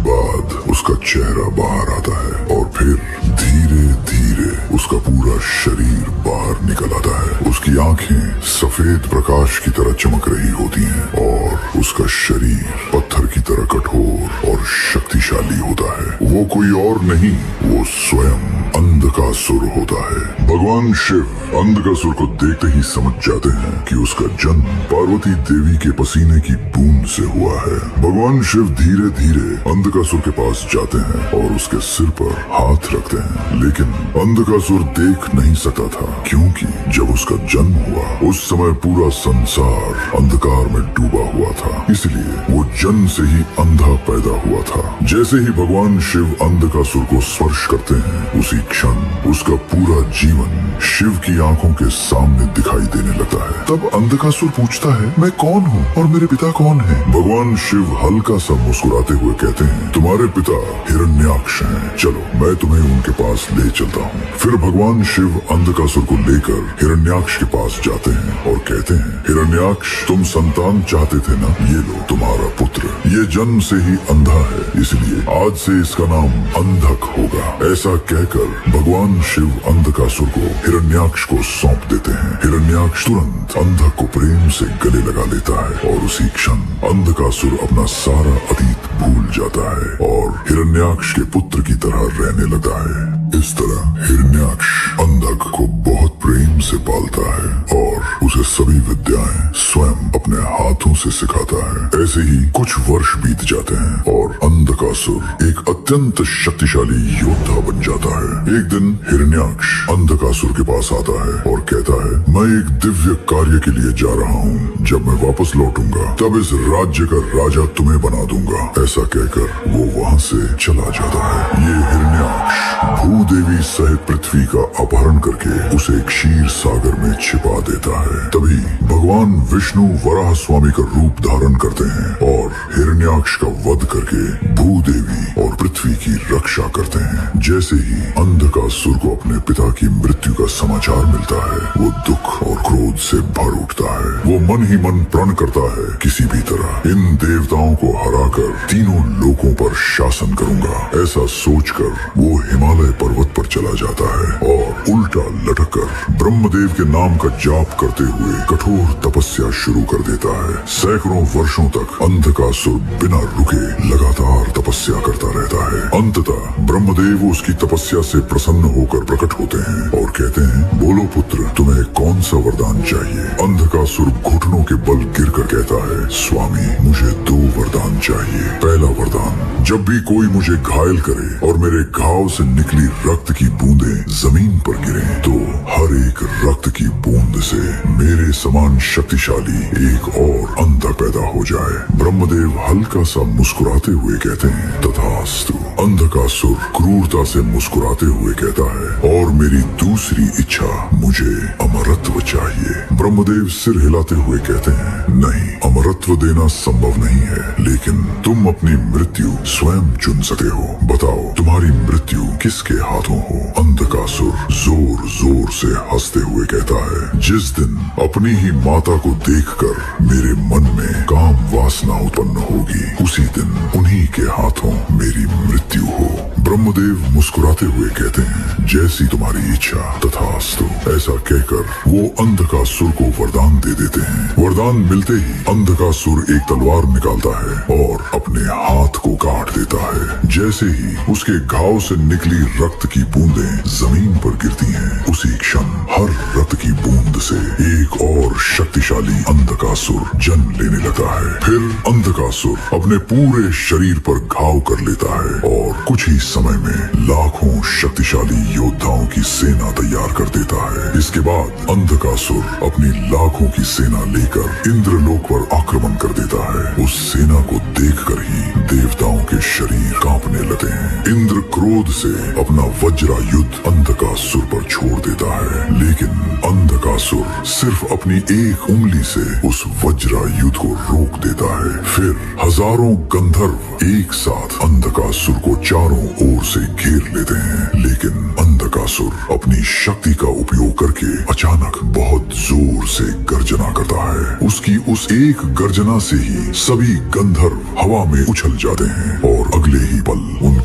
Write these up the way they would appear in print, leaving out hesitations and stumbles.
के बाद उसका चेहरा बाहर आता है और फिर धीरे धीरे उसका पूरा शरीर बाहर निकल आता है। उसकी आंखें सफेद प्रकाश की तरह चमक रही होती हैं और उसका शरीर पत्थर की तरह कठोर और शक्तिशाली होता है। वो कोई और नहीं, वो स्वयं अंधकासुर होता है। भगवान शिव अंधकासुर को देखते ही समझ जाते हैं कि उसका जन्म पार्वती देवी के पसीने की बूंद से हुआ है। भगवान शिव धीरे धीरे अंधकासुर के पास जाते हैं और उसके सिर पर हाथ रखते हैं, लेकिन अंधकासुर देख नहीं सकता था, क्योंकि जब उसका जन्म हुआ उस समय पूरा संसार अंधकार में डूबा हुआ था, इसलिए वो जन्म से ही अंधा पैदा हुआ था। जैसे ही भगवान शिव अंधकासुर को स्पर्श करते हैं, उसी क्षण उसका पूरा जीवन शिव की आंखों के सामने दिखाई देने लगता है। तब अंधकासुर पूछता है, मैं कौन हूँ और मेरे पिता कौन है? भगवान शिव हल्का सा मुस्कुराते हुए कहते हैं, तुम्हारे पिता हिरण्याक्ष हैं, चलो मैं तुम्हें उनके पास ले चलता हूँ। फिर भगवान शिव अंधकासुर को लेकर हिरण्याक्ष के पास जाते हैं और कहते हैं, हिरण्याक्ष तुम संतान चाहते थे ना, ये लो तुम्हारा पुत्र। ये जन्म से ही अंधा है, इसलिए आज से इसका नाम अंधक होगा। ऐसा कहकर भगवान शिव अंधकासुर को हिरण्याक्ष को सौंप देते हैं। हिरण्याक्ष तुरंत अंधक को प्रेम से गले लगा लेता है और उसी क्षण अंधकासुर अपना सारा अतीत भूल जाता है और हिरण्याक्ष के पुत्र की तरह रहने लगा है। इस तरह हिरण्याक्ष अंधक को बहुत प्रेम से पालता है और उसे सभी विद्याएं स्वयं अपने हाथों से सिखाता है। ऐसे ही कुछ वर्ष बीत जाते हैं और अंधकासुर एक अत्यंत शक्तिशाली योद्धा बन जाता है। एक दिन हिरण्याक्ष अंधकासुर के पास आता है और कहता है, मैं एक दिव्य कार्य के लिए जा रहा हूँ, जब मैं वापस लौटूंगा तब इस राज्य का राजा तुम्हें बना दूंगा। ऐसा कहकर वो वहाँ से चला जाता है। ये हिरण्याक्ष भूदेवी सहित पृथ्वी का अपहरण करके उसे क्षीर सागर में छिपा देता है। तभी भगवान विष्णु वराह स्वामी का रूप धारण करते हैं और हिरण्याक्ष का वध करके भूदेवी और पृथ्वी की रक्षा करते हैं। जैसे ही अंधकासुर को अपने पिता की मृत्यु का समाचार मिलता है, वो दुख और क्रोध से भर उठता है। वो मन ही मन प्रण करता है, किसी भी तरह इन देवताओं को हराकर तीनों लोकों पर शासन करूंगा। ऐसा सोचकर वो हिमालय पर्वत पर चला जाता है और उल्टा लटककर ब्रह्मदेव के नाम का जाप करते हुए कठोर तपस्या शुरू कर देता है। सैकड़ों वर्षों तक अंधकासुर बिना रुके लगातार तपस्या करता रहता है। अंततः ब्रह्मदेव उसकी तपस्या से प्रसन्न होकर प्रकट होते हैं और कहते हैं, बोलो पुत्र, तुम्हें कौन सा वरदान चाहिए? अंधकासुर घुटनों के बल गिरकर कहता है, स्वामी मुझे 2 वरदान चाहिए। पहला वरदान, जब भी कोई मुझे घायल करे और मेरे घाव से निकली रक्त की बूंदें जमीन पर गिरें, तो हर एक रक्त की बूंद से मेरे समान शक्तिशाली एक और अंधा पैदा हो जाए। ब्रह्मदेव हल्का सा मुस्कुराते हुए कहते हैं, तथास्तु। अंधकासुर क्रूरता से मुस्कुराते हुए कहता है, और मेरी दूसरी इच्छा, मुझे अमरत्व चाहिए। ब्रह्मदेव सिर हिलाते हुए कहते हैं, नहीं, अमरत्व देना संभव नहीं है, लेकिन तुम अपनी मृत्यु स्वयं चुन सकते हो। बताओ तुम्हारी मृत्यु किसके हाथों हो? अंधकासुर जोर जोर से हंसते हुए कहता है, जिस दिन अपनी ही माता को देखकर मेरे मन में काम वासना उत्पन्न होगी, उसी दिन उन्हीं के हाथों मेरी मृत्यु हो। ब्रह्मदेव मुस्कुराते हुए कहते हैं, जैसी तुम्हारी इच्छा, तथास्तु। ऐसा कहकर वो अंधकासुर को वरदान दे देते हैं। वरदान मिलते ही अंधकासुर एक तलवार निकालता है और अपने हाथ को काट देता है। जैसे ही उसके घाव से निकली रक्त की बूंदें जमीन पर गिरती हैं, उसी क्षण हर रक्त की बूंद से एक और शक्तिशाली अंधकासुर जन्म लेने लगा है। फिर अंधकासुर अपने पूरे शरीर पर घाव कर लेता है और कुछ ही समय में लाखों शक्तिशाली योद्धाओं की सेना तैयार कर देता है। इसके बाद अंधकासुर अपनी लाखों की सेना लेकर इंद्रलोक पर आक्रमण कर देता है। उस सेना को देखकर ही देवताओं के शरीर कांपने लगते हैं। इंद्र क्रोध से अपना वज्रायुध अंधकासुर पर छोड़ देता है, लेकिन अंधकासुर सिर्फ अपनी एक उंगली से उस वज्रायुध को रोक देता है। फिर हजारों गंधर्व एक साथ अंधकासुर को चारों ओर से घेर लेते हैं, लेकिन अंधकासुर अपनी शक्ति का उपयोग करके अचानक बहुत जोर से गर्जना करता है। उसकी उस एक गर्जना से ही सभी गंधर्व हवा में उछल जाते हैं और अगले ही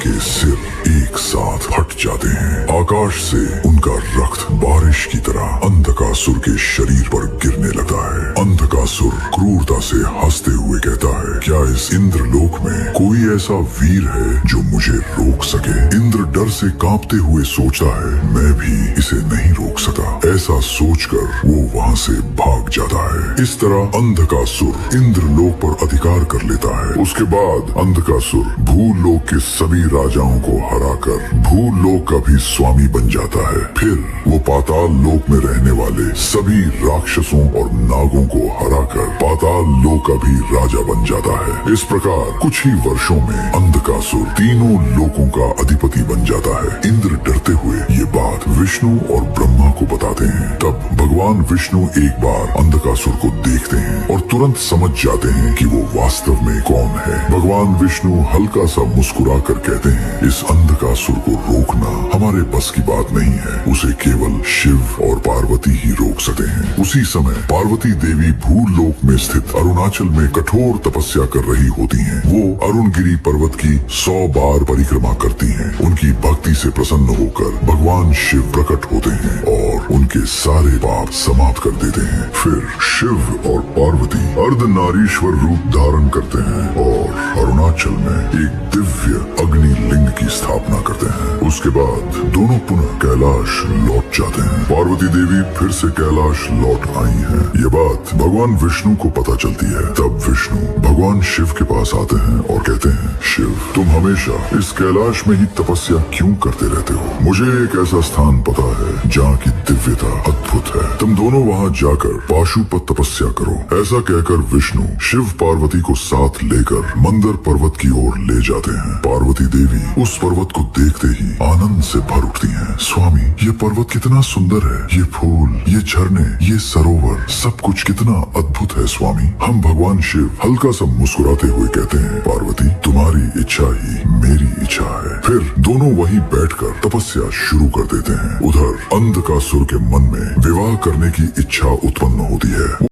के सिर एक साथ फट जाते हैं। आकाश से उनका रक्त बारिश की तरह अंधकासुर के शरीर पर गिरने लगता है। अंधकासुर क्रूरता से हंसते हुए कहता है, क्या इस इंद्रलोक में कोई ऐसा वीर है जो मुझे रोक सके? इंद्र डर से कांपते हुए सोचता है, मैं भी इसे नहीं रोक सका। ऐसा सोचकर वो वहाँ से भाग जाता है। इस तरह अंधकासुर इंद्रलोक पर अधिकार कर लेता है। उसके बाद अंधकासुर भूलोक के सभी राजाओं को हराकर भूलोक का भी स्वामी बन जाता है। फिर वो पाताल लोक में रहने वाले सभी राक्षसों और नागों को हराकर पाताल लोक का भी राजा बन जाता है। इस प्रकार कुछ ही वर्षों में अंधकासुर तीनों लोकों का अधिपति बन जाता है। इंद्र डरते हुए ये बात विष्णु और ब्रह्मा को बताते हैं। तब भगवान विष्णु एक बार अंधकासुर को देखते हैं और तुरंत समझ जाते हैं कि वो वास्तव में कौन है। भगवान विष्णु हल्का सा मुस्कुरा कर कहते हैं, इस अंधकासुर को रोकना हमारे बस की बात नहीं है। उसे केवल शिव और पार्वती ही रोक सकते हैं। उसी समय पार्वती देवी भूलोक में स्थित अरुणाचल में कठोर तपस्या कर रही होती हैं। वो अरुणगिरी पर्वत की 100 बार परिक्रमा करती हैं। उनकी भक्ति से प्रसन्न होकर भगवान शिव प्रकट होते हैं और उनके सारे पाप समाप्त कर देते हैं। फिर शिव और पार्वती अर्धनारीश्वर रूप धारण करते हैं और अरुणाचल में एक दिव्य अग्नि लिंग की स्थापना करते हैं। उसके बाद दोनों पुनः कैलाश लौट जाते हैं। पार्वती देवी फिर से कैलाश लौट आई हैं। ये बात भगवान विष्णु को पता चलती है। तब विष्णु भगवान शिव के पास आते हैं और कहते हैं, शिव, तुम हमेशा इस कैलाश में ही तपस्या क्यों करते रहते हो? मुझे एक ऐसा स्थान पता है जहाँ की दिव्यता अद्भुत है। तुम दोनों वहाँ जाकर पाशुपत तपस्या करो। ऐसा कहकर विष्णु शिव पार्वती को साथ लेकर मंदर पर्वत की ओर ले जाते हैं। पार्वती देवी उस पर्वत को देखते ही आनंद से भर उठती हैं। स्वामी, ये पर्वत कितना सुंदर है। ये फूल, ये झरने, ये सरोवर, सब कुछ कितना अद्भुत है स्वामी। हम भगवान शिव हल्का सा मुस्कुराते हुए कहते हैं, पार्वती, तुम्हारी इच्छा ही मेरी इच्छा है। फिर दोनों वहीं बैठकर तपस्या शुरू कर देते हैं। उधर अंधकासुर के मन में विवाह करने की इच्छा उत्पन्न होती है।